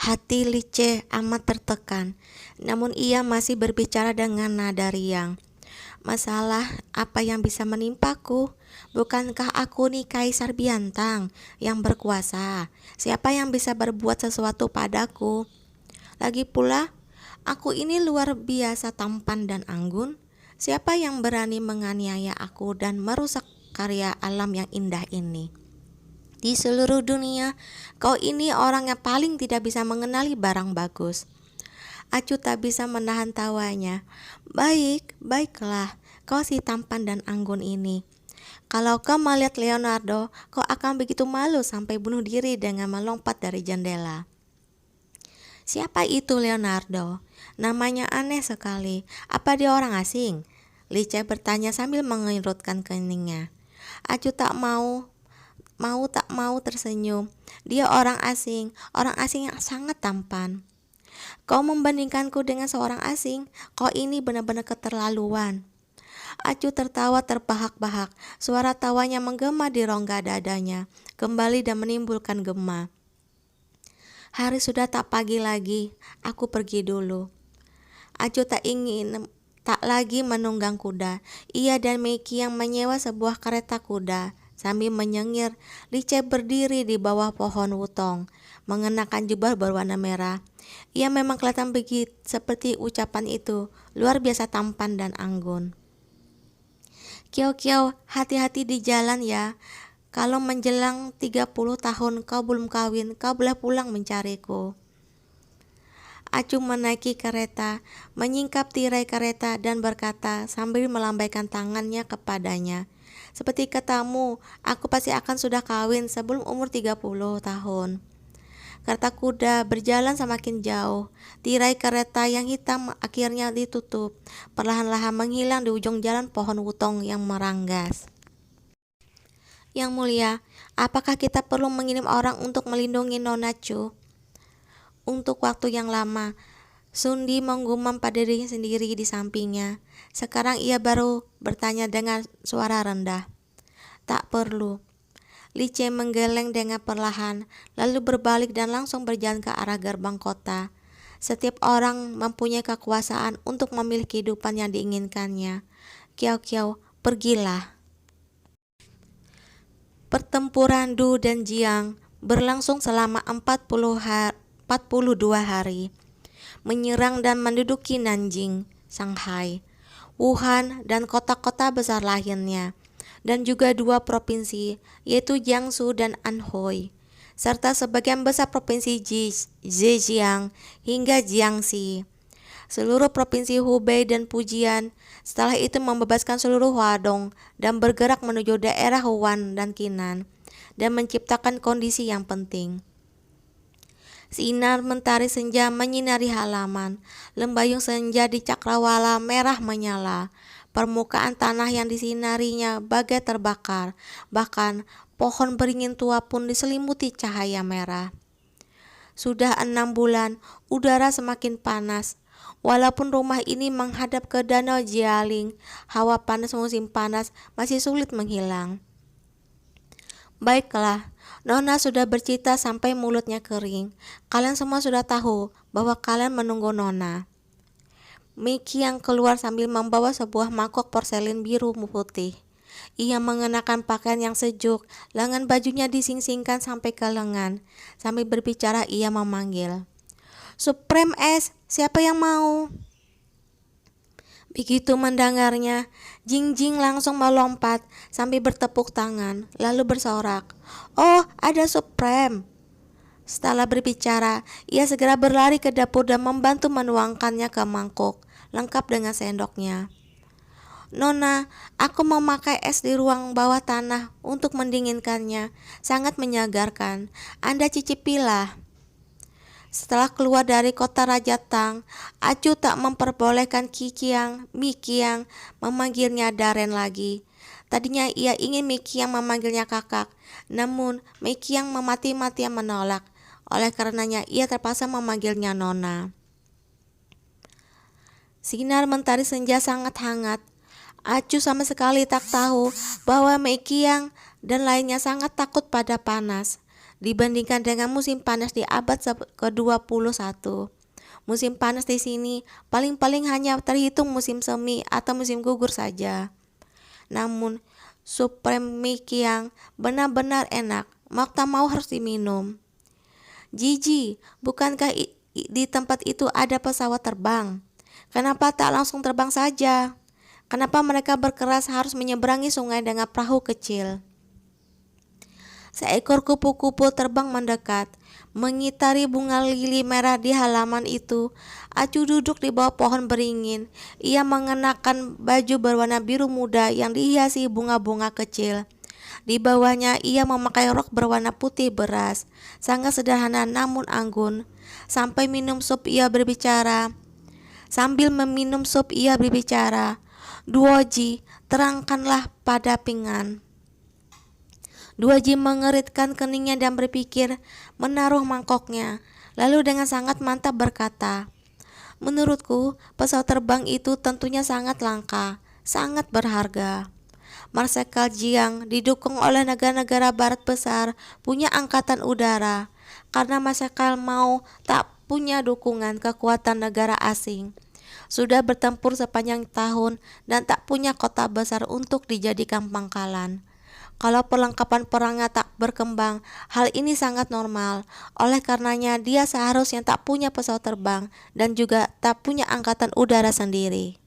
Hati Lice amat tertekan, namun ia masih berbicara dengan nada riang. Masalah apa yang bisa menimpaku? Bukankah aku nih Kaisar Biantang yang berkuasa? Siapa yang bisa berbuat sesuatu padaku? Lagi pula, aku ini luar biasa tampan dan anggun. Siapa yang berani menganiaya aku dan merusak karya alam yang indah ini? Di seluruh dunia, kau ini orang yang paling tidak bisa mengenali barang bagus. Acu tak bisa menahan tawanya. Baiklah, kau si tampan dan anggun ini. Kalau kau melihat Leonardo, kau akan begitu malu sampai bunuh diri dengan melompat dari jendela. Siapa itu Leonardo? Namanya aneh sekali. Apa dia orang asing? Lice bertanya sambil mengerutkan keningnya. Acu tak mau tersenyum. Dia orang asing yang sangat tampan. Kau membandingkanku dengan seorang asing? Kau ini benar-benar keterlaluan. Acu tertawa terbahak-bahak. Suara tawanya menggema di rongga dadanya, kembali dan menimbulkan gema. Hari sudah tak pagi lagi, aku pergi dulu. Acu tak lagi menunggang kuda. Ia dan Meiki yang menyewa sebuah kereta kuda. Sambil menyengir, Lice berdiri di bawah pohon wutong, mengenakan jubah berwarna merah. Ia memang kelihatan begitu seperti ucapan itu, luar biasa tampan dan anggun. Kiau, hati-hati di jalan ya. Kalau menjelang 30 tahun kau belum kawin, kau boleh pulang mencariku. Acu menaiki kereta, menyingkap tirai kereta dan berkata sambil melambaikan tangannya kepadanya. Seperti katamu, aku pasti akan sudah kawin sebelum umur 30 tahun. Kereta kuda berjalan semakin jauh. Tirai kereta yang hitam akhirnya ditutup, perlahan-lahan menghilang di ujung jalan pohon wutong yang meranggas. Yang mulia, apakah kita perlu mengirim orang untuk melindungi Nona Chu? Untuk waktu yang lama, Sundi menggumam pada dirinya sendiri di sampingnya. Sekarang ia baru bertanya dengan suara rendah. Tak perlu. Lice menggeleng dengan perlahan, lalu berbalik dan langsung berjalan ke arah gerbang kota. Setiap orang mempunyai kekuasaan untuk memilih kehidupan yang diinginkannya. Kiau, pergilah. Pertempuran Du dan Jiang berlangsung selama 42 hari, menyerang dan menduduki Nanjing, Shanghai, Wuhan, dan kota-kota besar lainnya, dan juga 2 provinsi, yaitu Jiangsu dan Anhui, serta sebagian besar provinsi Zhejiang hingga Jiangxi, seluruh provinsi Hubei dan Fujian. Setelah itu membebaskan seluruh Huadong dan bergerak menuju daerah Huan dan Qinan, dan menciptakan kondisi yang penting. Sinar mentari senja menyinari halaman. Lembayung senja di cakrawala merah menyala. Permukaan tanah yang disinarinya bagai terbakar. Bahkan pohon beringin tua pun diselimuti cahaya merah. Sudah 6 bulan, udara semakin panas. Walaupun rumah ini menghadap ke Danau Jialing, hawa panas musim panas masih sulit menghilang. Baiklah, Nona sudah bercerita sampai mulutnya kering. Kalian semua sudah tahu bahwa kalian menunggu Nona. Miki yang keluar sambil membawa sebuah mangkok porselin biru putih. Ia mengenakan pakaian yang sejuk, lengan bajunya disingsingkan sampai ke lengan. Sambil berbicara ia memanggil, Supreme S, siapa yang mau? Begitu mendengarnya, Jingjing langsung melompat sambil bertepuk tangan, lalu bersorak, "Oh, ada Supreme." Setelah berbicara, ia segera berlari ke dapur dan membantu menuangkannya ke mangkuk, lengkap dengan sendoknya. "Nona, aku memakai es di ruang bawah tanah untuk mendinginkannya. Sangat menyegarkan. Anda cicipilah." Setelah keluar dari kota Raja Tang, Acu tak memperbolehkan Mi Qiang memanggilnya Daren lagi. Tadinya ia ingin Mi Qiang memanggilnya kakak, namun Mi Qiang memati-matian menolak. Oleh karenanya ia terpaksa memanggilnya Nona. Sinar mentari senja sangat hangat. Acu sama sekali tak tahu bahwa Mi Qiang dan lainnya sangat takut pada panas. dibandingkan dengan musim panas di abad ke-21. Musim panas di sini paling-paling hanya terhitung musim semi atau musim gugur saja. Namun, sup premix yang benar-benar enak, mau tak mau harus diminum. Gigi, bukankah di tempat itu ada pesawat terbang? Kenapa tak langsung terbang saja? Kenapa mereka berkeras harus menyeberangi sungai dengan perahu kecil? Seekor kupu-kupu terbang mendekat, mengitari bunga lili merah di halaman itu. Acu duduk di bawah pohon beringin. Ia mengenakan baju berwarna biru muda yang dihiasi bunga-bunga kecil. Di bawahnya ia memakai rok berwarna putih beras, sangat sederhana namun anggun. Sambil meminum sup ia berbicara, Duoji, terangkanlah pada Pingan. Duoji mengeritkan keningnya dan berpikir, menaruh mangkoknya. Lalu dengan sangat mantap berkata, menurutku pesawat terbang itu tentunya sangat langka, sangat berharga. Marsekal Jiang didukung oleh negara-negara barat besar punya angkatan udara, karena Marsekal Mao tak punya dukungan kekuatan negara asing. Sudah bertempur sepanjang tahun dan tak punya kota besar untuk dijadikan pangkalan. Kalau perlengkapan perangnya tak berkembang, hal ini sangat normal. Oleh karenanya dia seharusnya tak punya pesawat terbang dan juga tak punya angkatan udara sendiri.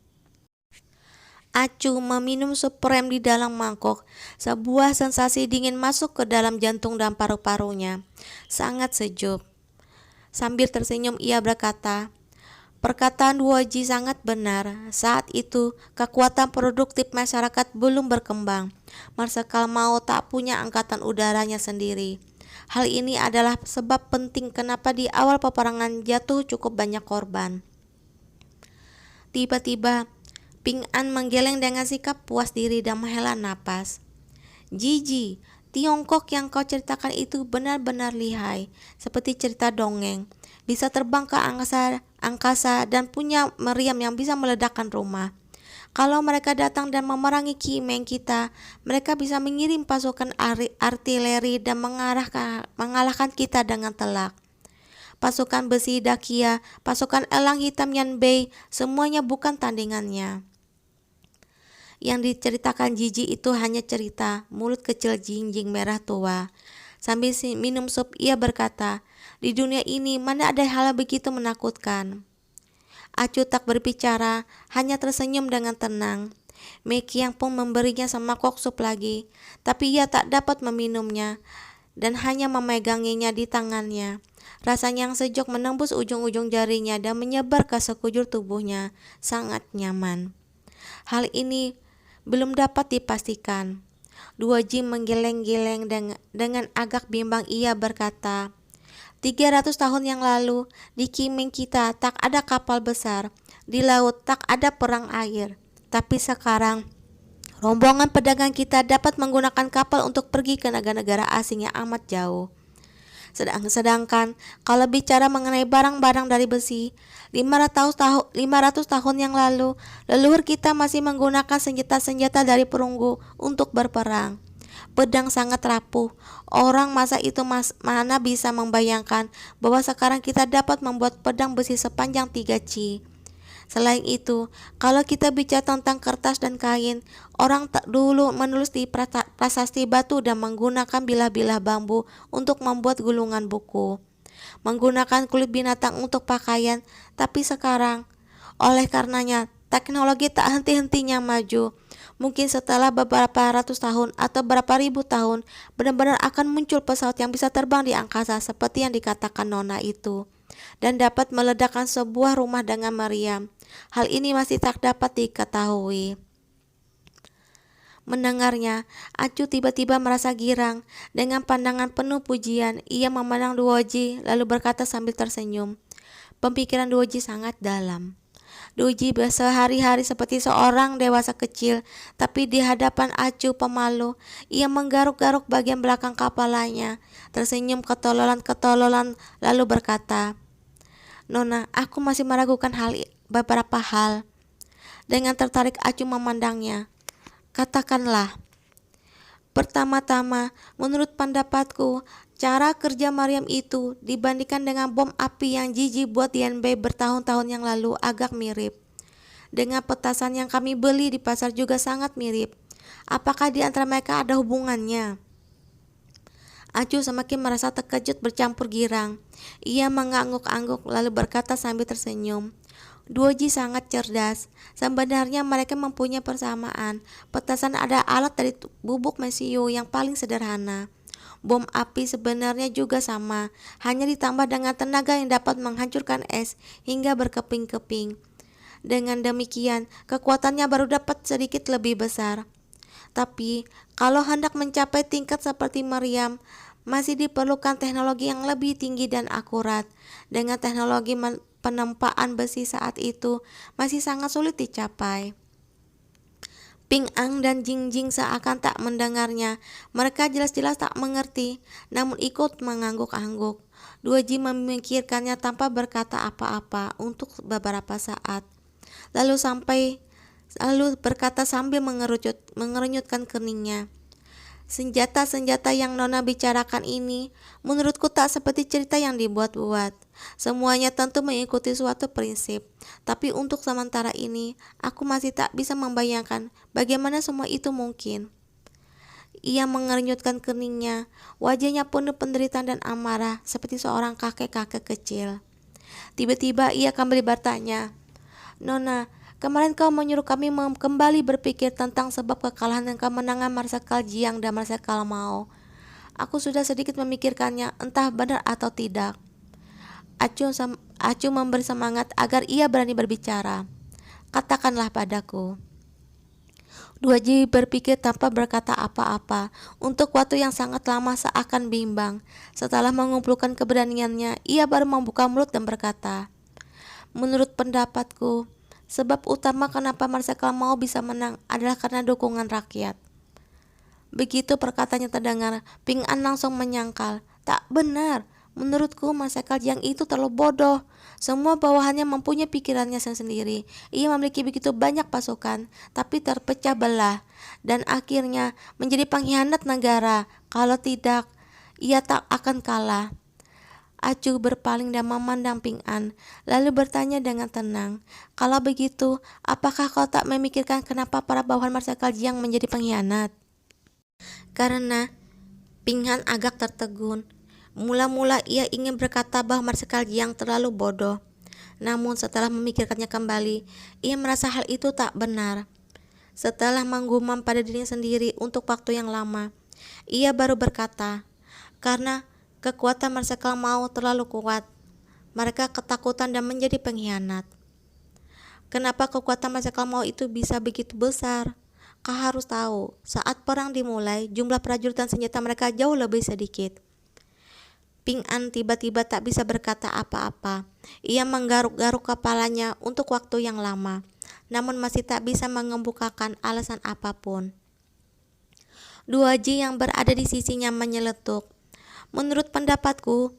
Acu meminum sup rem di dalam mangkok. Sebuah sensasi dingin masuk ke dalam jantung dan paru-parunya. Sangat sejuk. Sambil tersenyum ia berkata, perkataan Duoji sangat benar. Saat itu, kekuatan produktif masyarakat belum berkembang. Marsekal Mao tak punya angkatan udaranya sendiri. Hal ini adalah sebab penting kenapa di awal peperangan jatuh cukup banyak korban. Tiba-tiba, Ping An menggeleng dengan sikap puas diri dan menghela napas. Gigi, Tiongkok yang kau ceritakan itu benar-benar lihai, seperti cerita dongeng. Bisa terbang ke angkasa dan punya meriam yang bisa meledakkan rumah. Kalau mereka datang dan memerangi Kimeng kita, mereka bisa mengirim pasukan artileri dan mengalahkan kita dengan telak. Pasukan besi Dakia, pasukan elang hitam Yanbei, semuanya bukan tandingannya. Yang diceritakan Gigi itu hanya cerita, mulut kecil jinjing merah tua. Sambil minum sup ia berkata, di dunia ini mana ada hal begitu menakutkan. Acu tak berbicara, hanya tersenyum dengan tenang. Mekiang pun memberinya semangkok sup lagi, tapi ia tak dapat meminumnya dan hanya memeganginya di tangannya. Rasanya yang sejuk menembus ujung-ujung jarinya dan menyebar ke sekujur tubuhnya, sangat nyaman. Hal ini belum dapat dipastikan. Duoji menggeleng-geleng dengan agak bimbang ia berkata, 300 tahun yang lalu di Kimeng kita tak ada kapal besar, di laut tak ada perang air. Tapi sekarang rombongan pedagang kita dapat menggunakan kapal untuk pergi ke negara-negara asing yang amat jauh. Sedangkan kalau bicara mengenai barang-barang dari besi, 500 tahun yang lalu, leluhur kita masih menggunakan senjata-senjata dari perunggu untuk berperang. Pedang sangat rapuh. Orang masa itu mana bisa membayangkan bahwa sekarang kita dapat membuat pedang besi sepanjang 3 ci. Selain itu, kalau kita bicara tentang kertas dan kain, orang tak dulu menulis di prasasti batu dan menggunakan bilah-bilah bambu untuk membuat gulungan buku, menggunakan kulit binatang untuk pakaian. Tapi sekarang, oleh karenanya, teknologi tak henti-hentinya maju. Mungkin setelah beberapa ratus tahun atau berapa ribu tahun, benar-benar akan muncul pesawat yang bisa terbang di angkasa seperti yang dikatakan Nona itu, dan dapat meledakkan sebuah rumah dengan meriam. Hal ini masih tak dapat diketahui. Mendengarnya, Acu tiba-tiba merasa girang. Dengan pandangan penuh pujian, ia memandang Duoji lalu berkata sambil tersenyum, pemikiran Duoji sangat dalam. Duoji sehari-hari seperti seorang dewasa kecil, tapi di hadapan Acu pemalu, ia menggaruk-garuk bagian belakang kepalanya, tersenyum ketololan lalu berkata, Nona, aku masih meragukan beberapa hal. Dengan tertarik Acu memandangnya. Katakanlah. Pertama-tama, menurut pendapatku, cara kerja Maryam itu dibandingkan dengan bom api yang Gigi buat di NB bertahun-tahun yang lalu agak mirip. Dengan petasan yang kami beli di pasar juga sangat mirip. Apakah di antara mereka ada hubungannya? Acu semakin merasa terkejut bercampur girang. Ia mengangguk-angguk lalu berkata sambil tersenyum. Duoji sangat cerdas. Sebenarnya mereka mempunyai persamaan. Petasan ada alat dari bubuk mesiu yang paling sederhana. Bom api sebenarnya juga sama, hanya ditambah dengan tenaga yang dapat menghancurkan es hingga berkeping-keping. Dengan demikian, kekuatannya baru dapat sedikit lebih besar. Tapi, kalau hendak mencapai tingkat seperti Maryam, masih diperlukan teknologi yang lebih tinggi dan akurat. Dengan teknologi penempaan besi saat itu masih sangat sulit dicapai. Ping An dan Jing Jing seakan tak mendengarnya. Mereka jelas-jelas tak mengerti, namun ikut mengangguk-angguk. Duoji memikirkannya tanpa berkata apa-apa untuk beberapa saat. Lalu berkata sambil mengerunyutkan keningnya. Senjata-senjata yang Nona bicarakan ini menurutku tak seperti cerita yang dibuat-buat. Semuanya tentu mengikuti suatu prinsip. Tapi untuk sementara ini, aku masih tak bisa membayangkan bagaimana semua itu mungkin. Ia mengerunyutkan keningnya, wajahnya penuh penderitaan dan amarah seperti seorang kakek-kakek kecil. Tiba-tiba ia kembali bertanya, Nona, kemarin kau menyuruh kami kembali berpikir tentang sebab kekalahan dan kemenangan Marsekal Jiang dan Marsekal Mao. Aku sudah sedikit memikirkannya, entah benar atau tidak. Acu memberi semangat agar ia berani berbicara. Katakanlah padaku. Duoji berpikir tanpa berkata apa-apa. Untuk waktu yang sangat lama seakan bimbang. Setelah mengumpulkan keberaniannya, ia baru membuka mulut dan berkata, menurut pendapatku, sebab utama kenapa Marsekal Mao bisa menang adalah karena dukungan rakyat. Begitu perkataannya terdengar, Ping An langsung menyangkal. Tak benar, menurutku Marsekal Jiang itu terlalu bodoh. Semua bawahannya mempunyai pikirannya sendiri. Ia memiliki begitu banyak pasukan, tapi terpecah belah. Dan akhirnya menjadi pengkhianat negara. Kalau tidak, ia tak akan kalah. Acu berpaling dan memandang Ping An, lalu bertanya dengan tenang, kalau begitu, apakah kau tak memikirkan kenapa para bawahan Marsekal Jiang menjadi pengkhianat? Karena Ping An agak tertegun. Mula-mula ia ingin berkata bahwa Marsekal Jiang terlalu bodoh. Namun setelah memikirkannya kembali, ia merasa hal itu tak benar. Setelah menggumam pada dirinya sendiri untuk waktu yang lama, ia baru berkata, karena kekuatan Marsekal Mao terlalu kuat. Mereka ketakutan dan menjadi pengkhianat. Kenapa kekuatan Marsekal Mao itu bisa begitu besar? Kau harus tahu, saat perang dimulai, jumlah prajurit dan senjata mereka jauh lebih sedikit. Ping An tiba-tiba tak bisa berkata apa-apa. Ia menggaruk-garuk kepalanya untuk waktu yang lama, namun masih tak bisa mengemukakan alasan apapun. Duoji yang berada di sisinya menyeletuk. Menurut pendapatku,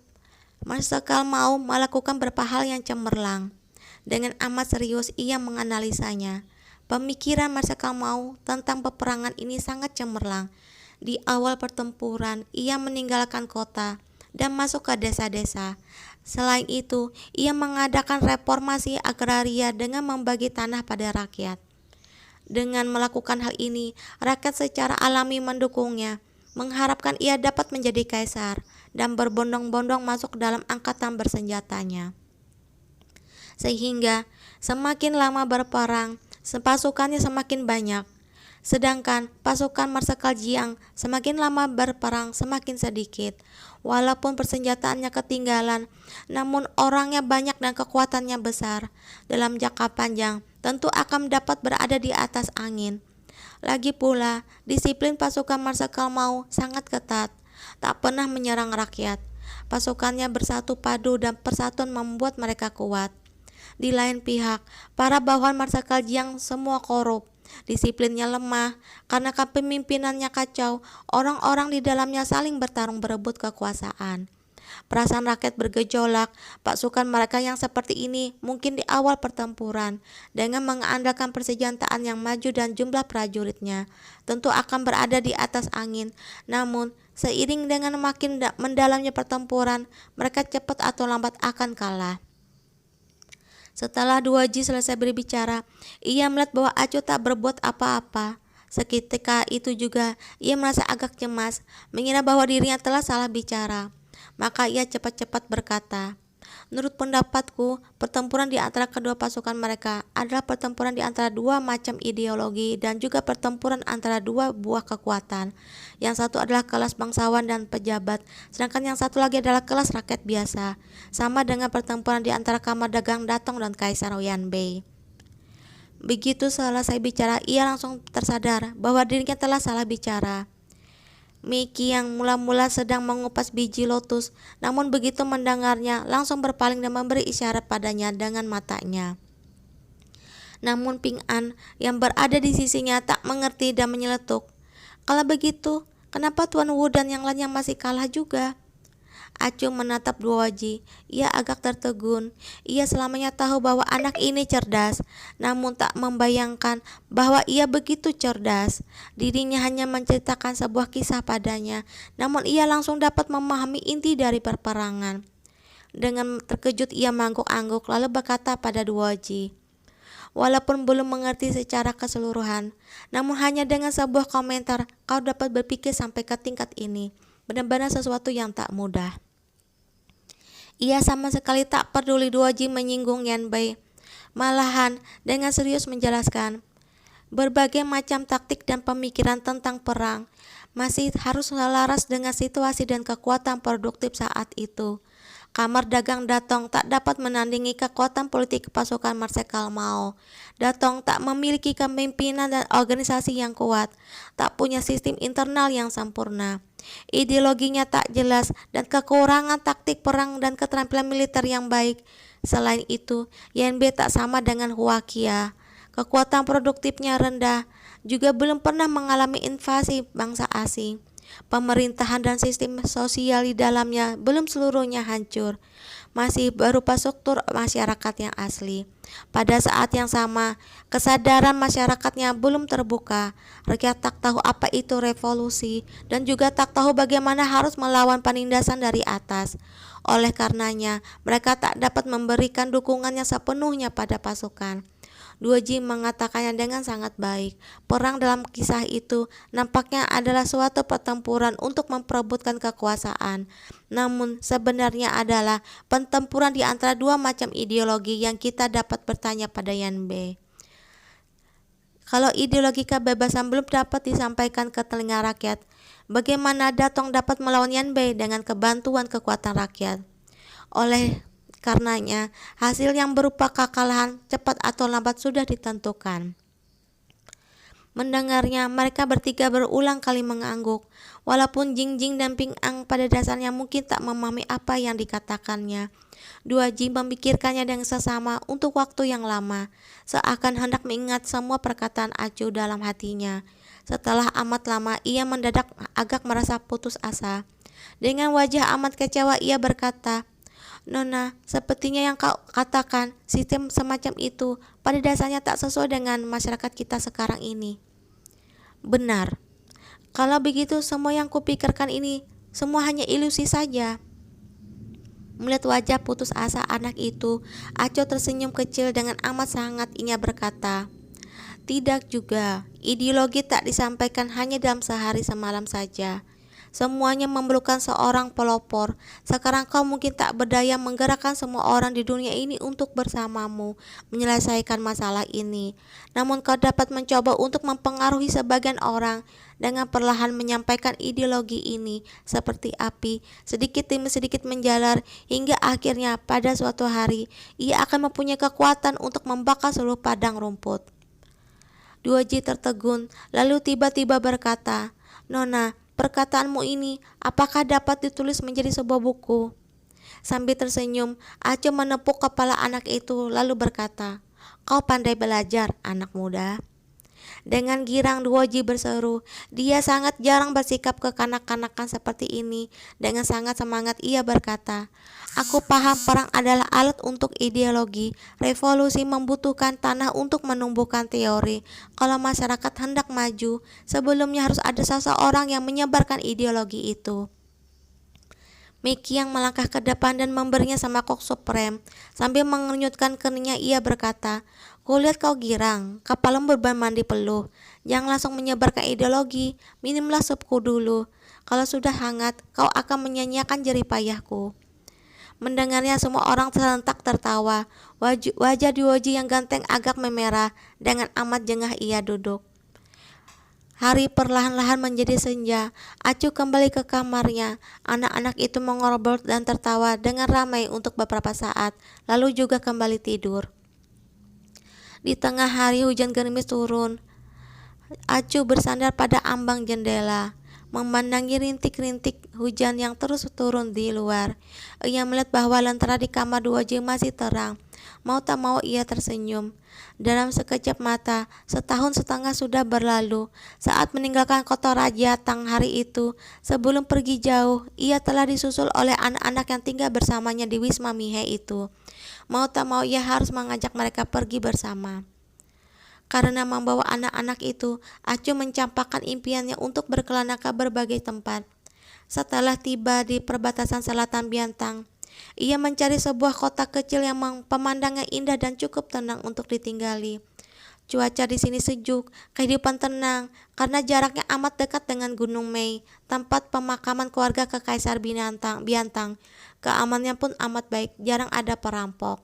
Marsekal Mao melakukan beberapa hal yang cemerlang. Dengan amat serius ia menganalisanya. Pemikiran Marsekal Mao tentang peperangan ini sangat cemerlang. Di awal pertempuran, ia meninggalkan kota dan masuk ke desa-desa. Selain itu, ia mengadakan reformasi agraria dengan membagi tanah pada rakyat. Dengan melakukan hal ini, rakyat secara alami mendukungnya, mengharapkan ia dapat menjadi kaisar dan berbondong-bondong masuk dalam angkatan bersenjatanya. Sehingga semakin lama berperang, pasukannya semakin banyak. Sedangkan pasukan Marsekal Jiang semakin lama berperang semakin sedikit. Walaupun persenjataannya ketinggalan, namun orangnya banyak dan kekuatannya besar. Dalam jangka panjang, tentu akan dapat berada di atas angin. Lagi pula, disiplin pasukan Marsekal Mao sangat ketat, tak pernah menyerang rakyat. Pasukannya bersatu padu dan persatuan membuat mereka kuat. Di lain pihak, para bawahan Marsekal Jiang semua korup, disiplinnya lemah, karena kepemimpinannya kacau, orang-orang di dalamnya saling bertarung berebut kekuasaan. Perasaan rakyat bergejolak. Pasukan mereka yang seperti ini mungkin di awal pertempuran, dengan mengandalkan persenjataan yang maju dan jumlah prajuritnya, tentu akan berada di atas angin. Namun, seiring dengan makin mendalamnya pertempuran, mereka cepat atau lambat akan kalah. Setelah 2Ji selesai berbicara, ia melihat bahwa Aco tak berbuat apa-apa. Seketika itu juga ia merasa agak cemas, mengira bahwa dirinya telah salah bicara. Maka ia cepat-cepat berkata, "Menurut pendapatku, pertempuran di antara kedua pasukan mereka adalah pertempuran di antara dua macam ideologi dan juga pertempuran antara dua buah kekuatan. Yang satu adalah kelas bangsawan dan pejabat, sedangkan yang satu lagi adalah kelas rakyat biasa, sama dengan pertempuran di antara Kamar Dagang Datong dan Kaisar Yanbei." Begitu selesai bicara, ia langsung tersadar bahwa dirinya telah salah bicara. Miki yang mula-mula sedang mengupas biji lotus, namun begitu mendengarnya langsung berpaling dan memberi isyarat padanya dengan matanya. Namun Ping An yang berada di sisinya tak mengerti dan menyeletuk. "Kalau begitu, kenapa Tuan Wu dan yang lainnya masih kalah juga?" Acu menatap 2Ji. Ia agak tertegun. Ia selamanya tahu bahwa anak ini cerdas, namun tak membayangkan bahwa ia begitu cerdas. Dirinya hanya menceritakan sebuah kisah padanya, namun ia langsung dapat memahami inti dari perperangan. Dengan terkejut ia mengangguk-angguk lalu berkata pada 2Ji, "Walaupun belum mengerti secara keseluruhan, namun hanya dengan sebuah komentar kau dapat berpikir sampai ke tingkat ini. Benar-benar sesuatu yang tak mudah." Ia sama sekali tak peduli 2Ji menyinggung Yanbei. Malahan dengan serius menjelaskan, berbagai macam taktik dan pemikiran tentang perang masih harus selaras dengan situasi dan kekuatan produktif saat itu. Kamar Dagang Datong tak dapat menandingi kekuatan politik pasukan Marsekal Mao. Datong tak memiliki kepemimpinan dan organisasi yang kuat, tak punya sistem internal yang sempurna. Ideologinya tak jelas dan kekurangan taktik perang dan keterampilan militer yang baik. Selain itu, Yanbei tak sama dengan Huakia. Kekuatan produktifnya rendah, juga belum pernah mengalami invasi bangsa asing. Pemerintahan dan sistem sosial di dalamnya belum seluruhnya hancur, masih berupa struktur masyarakat yang asli. Pada saat yang sama, kesadaran masyarakatnya belum terbuka. Rakyat tak tahu apa itu revolusi dan juga tak tahu bagaimana harus melawan penindasan dari atas. Oleh karenanya, mereka tak dapat memberikan dukungannya sepenuhnya pada pasukan. 2Ji mengatakannya dengan sangat baik. Perang dalam kisah itu nampaknya adalah suatu pertempuran untuk memperebutkan kekuasaan. Namun sebenarnya adalah pertempuran di antara dua macam ideologi yang kita dapat bertanya pada Yanbei. Kalau ideologi kebebasan belum dapat disampaikan ke telinga rakyat, bagaimana Datong dapat melawan Yanbei dengan kebantuan kekuatan rakyat? Oleh karenanya, hasil yang berupa kekalahan cepat atau lambat sudah ditentukan. Mendengarnya, mereka bertiga berulang kali mengangguk. Walaupun Jingjing dan Ping An pada dasarnya mungkin tak memahami apa yang dikatakannya, 2Ji memikirkannya dengan sesama untuk waktu yang lama, seakan hendak mengingat semua perkataan Acu dalam hatinya. Setelah amat lama, ia mendadak agak merasa putus asa. Dengan wajah amat kecewa ia berkata, "Nona, sepertinya yang kau katakan, sistem semacam itu pada dasarnya tak sesuai dengan masyarakat kita sekarang ini." "Benar. Kalau begitu semua yang kupikirkan ini semua hanya ilusi saja." Melihat wajah putus asa anak itu, Aco tersenyum kecil dengan amat sangat. Ia berkata, "Tidak juga, ideologi tak disampaikan hanya dalam sehari semalam saja. Semuanya memerlukan seorang pelopor. Sekarang kau mungkin tak berdaya menggerakkan semua orang di dunia ini untuk bersamamu menyelesaikan masalah ini. Namun kau dapat mencoba untuk mempengaruhi sebagian orang dengan perlahan menyampaikan ideologi ini seperti api, sedikit demi sedikit menjalar hingga akhirnya pada suatu hari ia akan mempunyai kekuatan untuk membakar seluruh padang rumput." 2Ji tertegun, lalu tiba-tiba berkata, "Nona, perkataanmu ini apakah dapat ditulis menjadi sebuah buku?" Sambil tersenyum, Aco menepuk kepala anak itu lalu berkata, "Kau pandai belajar, anak muda." Dengan girang Duoji berseru, dia sangat jarang bersikap kekanak-kanakan seperti ini. Dengan sangat semangat ia berkata, aku paham perang adalah alat untuk ideologi. Revolusi membutuhkan tanah untuk menumbuhkan teori. Kalau masyarakat hendak maju, sebelumnya harus ada seseorang yang menyebarkan ideologi itu. Mickey yang melangkah ke depan dan memberinya semakok sup rem. Sambil mengenyutkan keningnya ia berkata, kulihat kau girang, kepalamu berban mandi peluh. Jangan langsung menyebarkan ideologi, minumlah supku dulu. Kalau sudah hangat, kau akan menyanyiakan jerih payahku. Mendengarnya semua orang serentak tertawa. Wajah Duoji yang ganteng agak memerah. Dengan amat jengah ia duduk. Hari perlahan-lahan menjadi senja. Acu kembali ke kamarnya. Anak-anak itu mengobrol dan tertawa dengan ramai untuk beberapa saat, lalu juga kembali tidur. Di tengah hari hujan gerimis turun. Acu bersandar pada ambang jendela, memandangi rintik-rintik hujan yang terus turun di luar. Ia melihat bahwa lentera di kamar Duoji masih terang. Mau tak mau ia tersenyum. Dalam sekejap mata, 1,5 tahun sudah berlalu. Saat meninggalkan kota Raja Tang hari itu, sebelum pergi jauh, ia telah disusul oleh anak-anak yang tinggal bersamanya di Wisma Mihe itu. Mau tak mau ia harus mengajak mereka pergi bersama. Karena membawa anak-anak itu, Acu mencampakkan impiannya untuk berkelana ke berbagai tempat. Setelah tiba di perbatasan selatan Biantang, ia mencari sebuah kota kecil yang pemandangannya indah dan cukup tenang untuk ditinggali. Cuaca di sini sejuk, kehidupan tenang, karena jaraknya amat dekat dengan Gunung Mei, tempat pemakaman keluarga Kekaisar Biantang. Keamanannya pun amat baik, jarang ada perampok.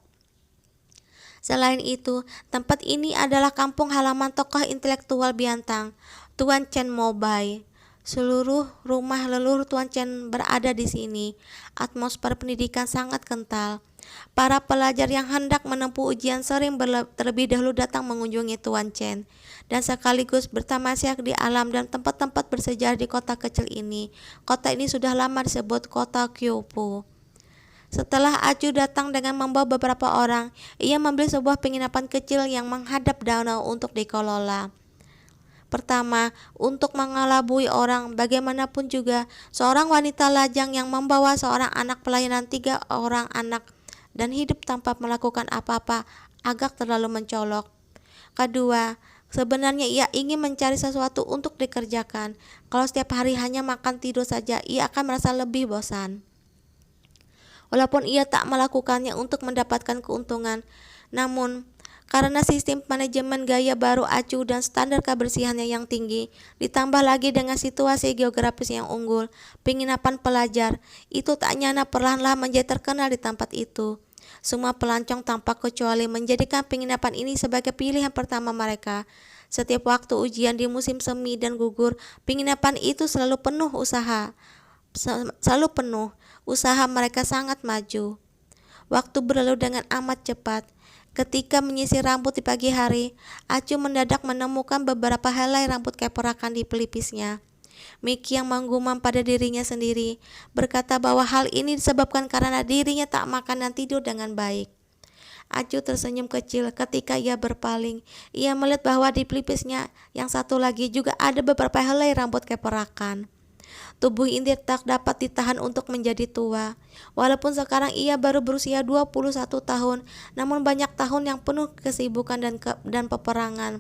Selain itu, tempat ini adalah kampung halaman tokoh intelektual Biantang, Tuan Chen Mobai. Seluruh rumah leluhur Tuan Chen berada di sini. Atmosfer pendidikan sangat kental. Para pelajar yang hendak menempuh ujian sering terlebih dahulu datang mengunjungi Tuan Chen dan sekaligus bertamasya di alam dan tempat-tempat bersejarah di kota kecil ini. Kota ini sudah lama disebut kota Kyopo. Setelah Acu datang dengan membawa beberapa orang, ia membeli sebuah penginapan kecil yang menghadap danau untuk dikelola. Pertama, untuk mengelabui orang, bagaimanapun juga, seorang wanita lajang yang membawa seorang anak pelayanan 3 orang anak dan hidup tanpa melakukan apa-apa agak terlalu mencolok. Kedua, sebenarnya ia ingin mencari sesuatu untuk dikerjakan. Kalau setiap hari hanya makan tidur saja, ia akan merasa lebih bosan. Walaupun ia tak melakukannya untuk mendapatkan keuntungan, namun karena sistem manajemen gaya baru Acu dan standar kebersihannya yang tinggi, ditambah lagi dengan situasi geografis yang unggul, penginapan pelajar itu tak nyana perlahan-lahan menjadi terkenal di tempat itu. Semua pelancong tanpa kecuali menjadikan penginapan ini sebagai pilihan pertama mereka. Setiap waktu ujian di musim semi dan gugur, penginapan itu selalu penuh. Usaha mereka sangat maju. Waktu berlalu dengan amat cepat. Ketika menyisir rambut di pagi hari, Acu mendadak menemukan beberapa helai rambut keperakan di pelipisnya. Mickey yang menggumam pada dirinya sendiri, berkata bahwa hal ini disebabkan karena dirinya tak makan dan tidur dengan baik. Acu tersenyum kecil ketika ia berpaling. Ia melihat bahwa di pelipisnya yang satu lagi juga ada beberapa helai rambut keperakan. Tubuh ini tak dapat ditahan untuk menjadi tua. Walaupun sekarang ia baru berusia 21 tahun, namun banyak tahun yang penuh kesibukan dan peperangan.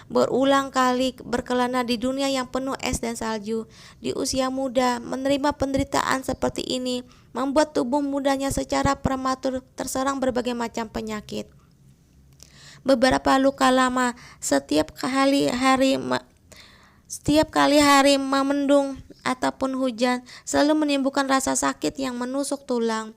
Berulang kali berkelana di dunia yang penuh es dan salju. Di usia muda, menerima penderitaan seperti ini membuat tubuh mudanya secara prematur terserang berbagai macam penyakit. Beberapa luka lama setiap kali hari memendung ataupun hujan selalu menimbulkan rasa sakit yang menusuk tulang.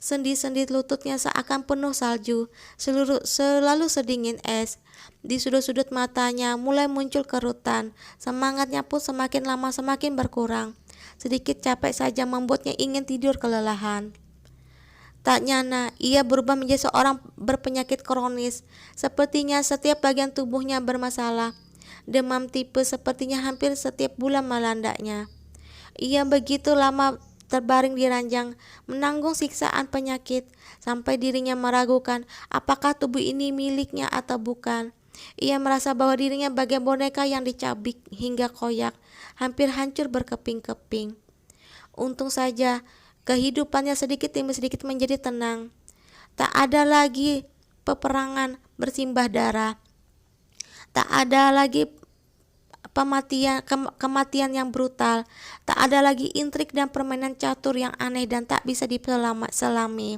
Sendi-sendi lututnya seakan penuh salju, selalu sedingin es. Di sudut-sudut matanya mulai muncul kerutan. Semangatnya pun semakin lama semakin berkurang. Sedikit capek saja membuatnya ingin tidur kelelahan. Tak nyana, ia berubah menjadi seorang berpenyakit kronis. Sepertinya setiap bagian tubuhnya bermasalah. Demam tipes sepertinya hampir setiap bulan melandanya. Ia begitu lama terbaring di ranjang, menanggung siksaan penyakit, sampai dirinya meragukan apakah tubuh ini miliknya atau bukan. Ia merasa bahwa dirinya bagai boneka yang dicabik hingga koyak, hampir hancur berkeping-keping. Untung saja kehidupannya sedikit demi sedikit menjadi tenang. Tak ada lagi peperangan bersimbah darah. Tak ada lagi kematian yang brutal. Tak ada lagi intrik dan permainan catur yang aneh dan tak bisa diselami.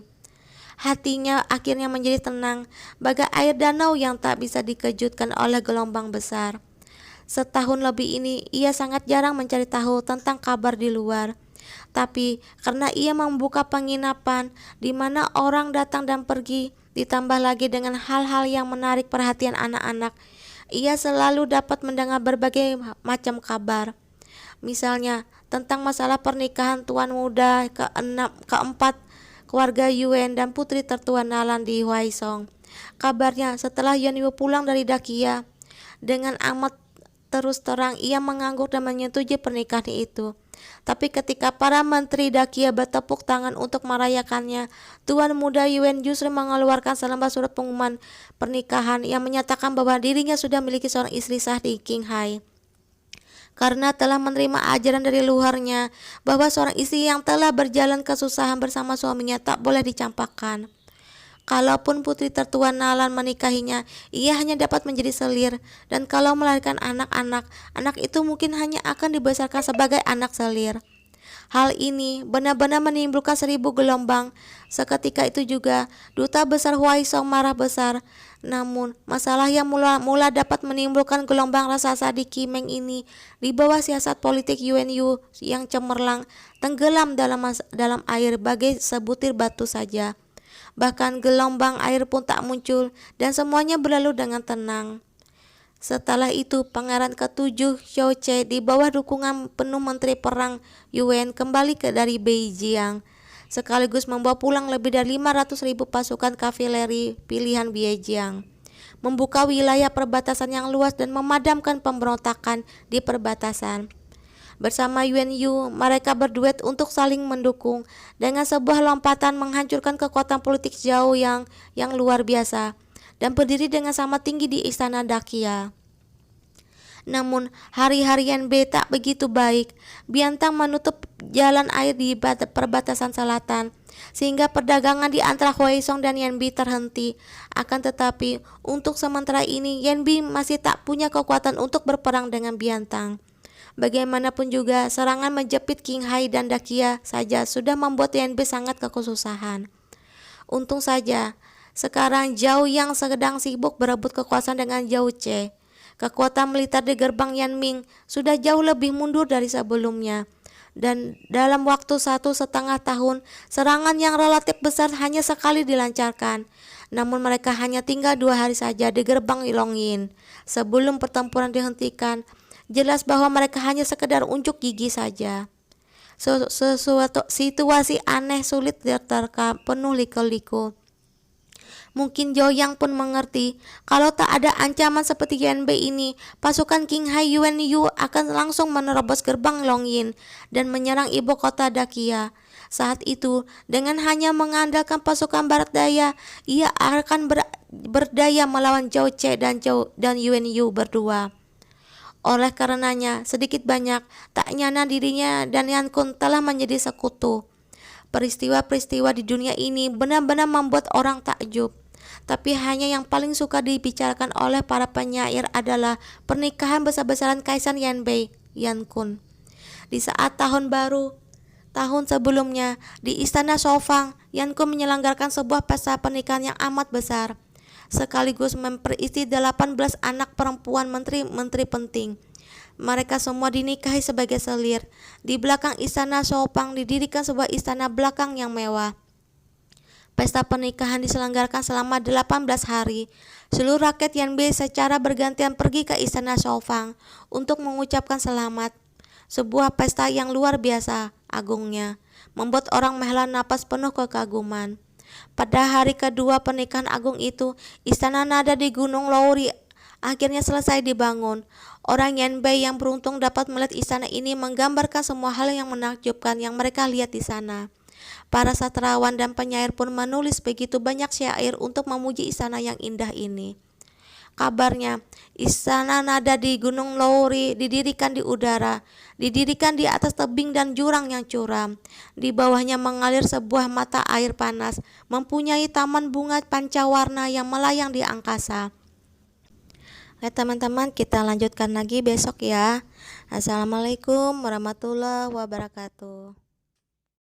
Hatinya akhirnya menjadi tenang, bagai air danau yang tak bisa dikejutkan oleh gelombang besar. Setahun lebih ini ia sangat jarang mencari tahu tentang kabar di luar. Tapi karena ia membuka penginapan di mana orang datang dan pergi, ditambah lagi dengan hal-hal yang menarik perhatian anak-anak, ia selalu dapat mendengar berbagai macam kabar. Misalnya tentang masalah pernikahan tuan muda keempat keluarga Yuen dan putri tertua Nalan di Huaisong. Kabarnya setelah Yuan Yu pulang dari Dakia, dengan amat terus terang ia mengangguk dan menyetujui pernikahan itu. Tapi ketika para menteri Dakia bertepuk tangan untuk merayakannya, tuan muda Yuen justru mengeluarkan selembar surat pengumuman pernikahan yang menyatakan bahwa dirinya sudah memiliki seorang istri sah di Qinghai. Karena telah menerima ajaran dari luarnya bahwa seorang istri yang telah berjalan kesusahan bersama suaminya tak boleh dicampakkan. Kalaupun putri tertua Nalan menikahinya, ia hanya dapat menjadi selir, dan kalau melahirkan anak-anak, anak itu mungkin hanya akan dibesarkan sebagai anak selir. Hal ini benar-benar menimbulkan 1000 gelombang. Seketika itu juga duta besar Huaisong marah besar. Namun masalah yang mula dapat menimbulkan gelombang raksasa di Qimeng ini di bawah siasat politik Yuan Yu yang cemerlang tenggelam dalam air bagai sebutir batu saja. Bahkan gelombang air pun tak muncul dan semuanya berlalu dengan tenang. Setelah itu, Pangeran ke-7 Xiaoche di bawah dukungan penuh Menteri Perang Yuan kembali dari Beijing, sekaligus membawa pulang lebih dari 500.000 pasukan kavaleri pilihan Beijing, membuka wilayah perbatasan yang luas dan memadamkan pemberontakan di perbatasan. Bersama Yuan Yu, mereka berduet untuk saling mendukung dengan sebuah lompatan menghancurkan kekuatan politik Zhao yang luar biasa dan berdiri dengan sama tinggi di istana Dakia. Namun hari-hari Yanbei tak begitu baik. Biantang menutup jalan air di perbatasan selatan, sehingga perdagangan di antara Huaisong dan Yanbei terhenti. Akan tetapi untuk sementara ini Yanbei masih tak punya kekuatan untuk berperang dengan Biantang. Bagaimanapun juga serangan menjepit Qinghai dan Dakia saja sudah membuat Yanbei sangat kesusahan. Untung saja sekarang Zhao yang sedang sibuk berebut kekuasaan dengan Zhao Ce. Kekuatan militer di gerbang Yanming sudah jauh lebih mundur dari sebelumnya. Dan dalam waktu 1,5 tahun, serangan yang relatif besar hanya sekali dilancarkan. Namun mereka hanya tinggal 2 hari saja di gerbang Longyin. Sebelum pertempuran dihentikan, jelas bahwa mereka hanya sekedar unjuk gigi saja. Sesuatu situasi aneh sulit diterka, penuh liku-liku. Mungkin Zhao Yang pun mengerti kalau tak ada ancaman seperti Yanbei ini, pasukan Qinghai Yuan Yu akan langsung menerobos gerbang Longyin dan menyerang ibu kota Dakia. Saat itu, dengan hanya mengandalkan pasukan barat daya, ia akan berdaya melawan Zhao Ce dan Yuan Yu berdua. Oleh karenanya, sedikit banyak tak nyana dirinya dan Yan Kun telah menjadi sekutu. Peristiwa-peristiwa di dunia ini benar-benar membuat orang takjub. Tapi hanya yang paling suka dibicarakan oleh para penyair adalah pernikahan besar-besaran Kaisar Yanbei, Yan Kun. Di saat tahun baru, tahun sebelumnya, di istana Shofang, Yan Kun menyelenggarakan sebuah pesta pernikahan yang amat besar, sekaligus memperistri 18 anak perempuan menteri-menteri penting. Mereka semua dinikahi sebagai selir. Di belakang istana Shofang didirikan sebuah istana belakang yang mewah. Pesta pernikahan diselenggarakan selama 18 hari. Seluruh rakyat Yanbei secara bergantian pergi ke istana Shofang untuk mengucapkan selamat. Sebuah pesta yang luar biasa agungnya, membuat orang menghela napas penuh kekaguman. Pada hari kedua pernikahan agung itu, istana nada di Gunung Louri akhirnya selesai dibangun. Orang Yanbei yang beruntung dapat melihat istana ini menggambarkan semua hal yang menakjubkan yang mereka lihat di sana. Para sastrawan dan penyair pun menulis begitu banyak syair untuk memuji istana yang indah ini. Kabarnya, istana nada di Gunung Lauri didirikan di udara, didirikan di atas tebing dan jurang yang curam. Di bawahnya mengalir sebuah mata air panas, mempunyai taman bunga pancawarna yang melayang di angkasa. Oke teman-teman, kita lanjutkan lagi besok ya. Assalamualaikum warahmatullahi wabarakatuh.